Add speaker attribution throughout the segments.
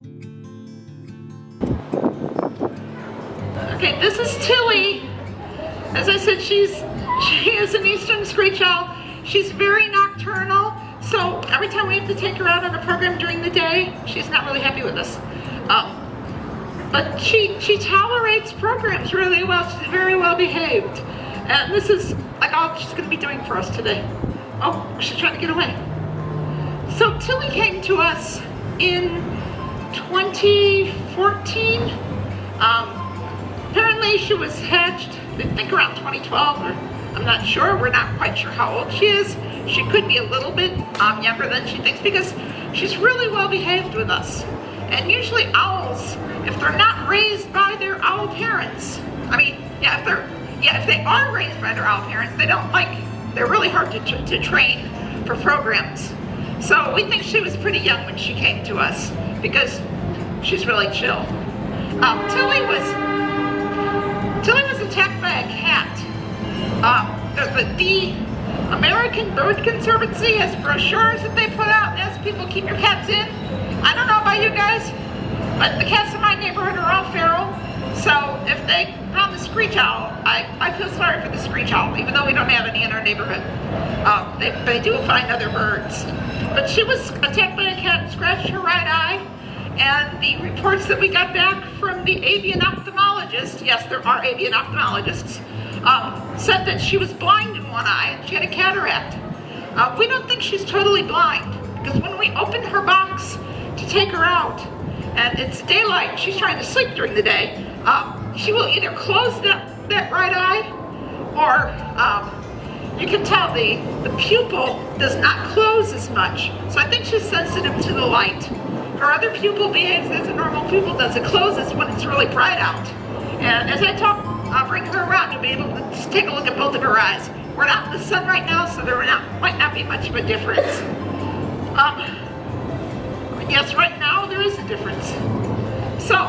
Speaker 1: Okay, this is Tilly. As I said, she is an Eastern Screech Owl. She's very nocturnal, so every time we have to take her out on a program during the day, she's not really happy with us. But she tolerates programs really well. She's very well behaved. And this is like all she's going to be doing for us today. Oh, she's trying to get away. So Tilly came to us in 2014. Apparently she was hatched, I think around 2012, or I'm not sure. We're not quite sure how old she is. She could be a little bit younger than she thinks because she's really well behaved with us. And usually owls, if they're not raised by their owl parents, if they are raised by their owl parents, they're really hard to train for programs. So we think she was pretty young when she came to us because she's really chill. Tilly was attacked by a cat. The American Bird Conservancy has brochures that they put out and asks people keep your pets in. I don't know about you guys, but the cats in my neighborhood are all feral. So if they found the screech owl, I feel sorry for the screech owl, even though we don't have any in our neighborhood. They do find other birds. But she was attacked by a cat and scratched her right eye. And the reports that we got back from the avian ophthalmologist, yes, there are avian ophthalmologists, said that she was blind in one eye and she had a cataract. We don't think she's totally blind because when we opened her box to take her out, and it's daylight, she's trying to sleep during the day, she will either close that right eye or you can tell the pupil does not close as much. So I think she's sensitive to the light. Her other pupil behaves as a normal pupil does. It closes when it's really bright out. And as I talk, I'll bring her around. You'll be able to just take a look at both of her eyes. We're not in the sun right now, so there might not be much of a difference. Yes, right now there is a difference. So,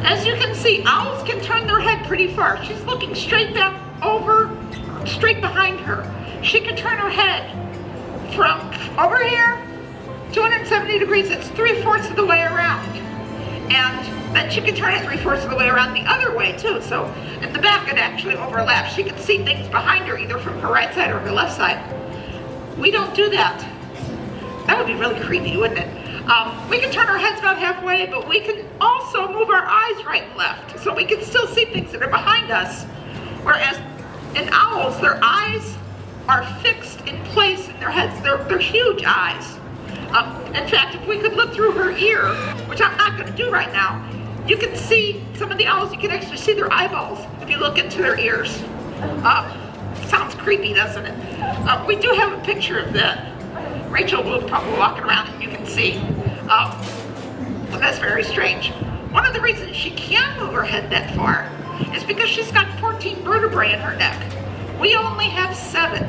Speaker 1: as you can see, owls can turn their head pretty far. She's looking straight behind her. She can turn her head from over here, 270 degrees, it's 3/4 of the way around. And then she can turn it 3/4 of the way around the other way too. So in the back it actually overlaps. She can see things behind her either from her right side or her left side. We don't do that. That would be really creepy, wouldn't it? We can turn our heads about halfway, but we can also move our eyes right and left. So we can still see things that are behind us. Whereas in owls, their eyes are fixed in place in their heads. They're huge eyes. In fact, if we could look through her ear, which I'm not going to do right now, you can see some of the owls, you can actually see their eyeballs if you look into their ears. Sounds creepy, doesn't it? We do have a picture of that. Rachel will probably walk around and you can see. Well, that's very strange. One of the reasons she can move her head that far is because she's got 14 vertebrae in her neck. We only have 7.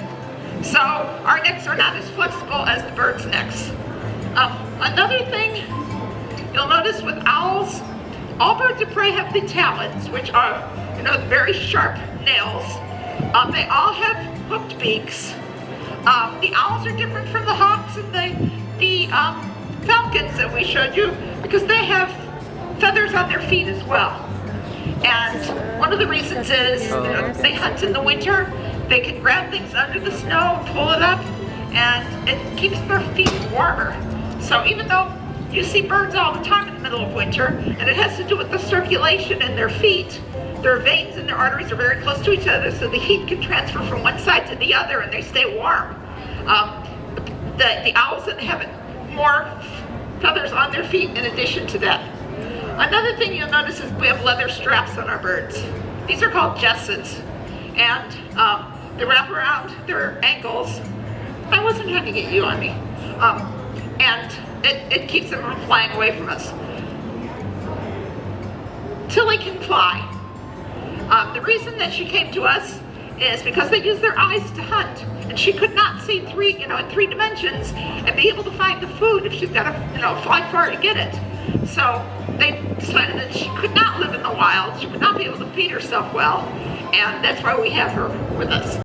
Speaker 1: So our necks are not as flexible as the birds' necks. Another thing you'll notice with owls, all birds of prey have the talons, which are, very sharp nails. They all have hooked beaks. The owls are different from the hawks and the falcons that we showed you because they have feathers on their feet as well. And one of the reasons is they hunt in the winter. They can grab things under the snow, pull it up, and it keeps their feet warmer. So even though you see birds all the time in the middle of winter, and it has to do with the circulation in their feet, their veins and their arteries are very close to each other, so the heat can transfer from one side to the other and they stay warm. The owls have more feathers on their feet in addition to that. Another thing you'll notice is we have leather straps on our birds. These are called jesses, and they wrap around their ankles. I wasn't trying to get you on me. And it keeps them from flying away from us. Tilly can fly. The reason that she came to us is because they use their eyes to hunt, and she could not see in 3 dimensions and be able to find the food if she's got to, fly far to get it. So they decided that she could not live in the wild. She would not be able to feed herself well, and that's why we have her with us.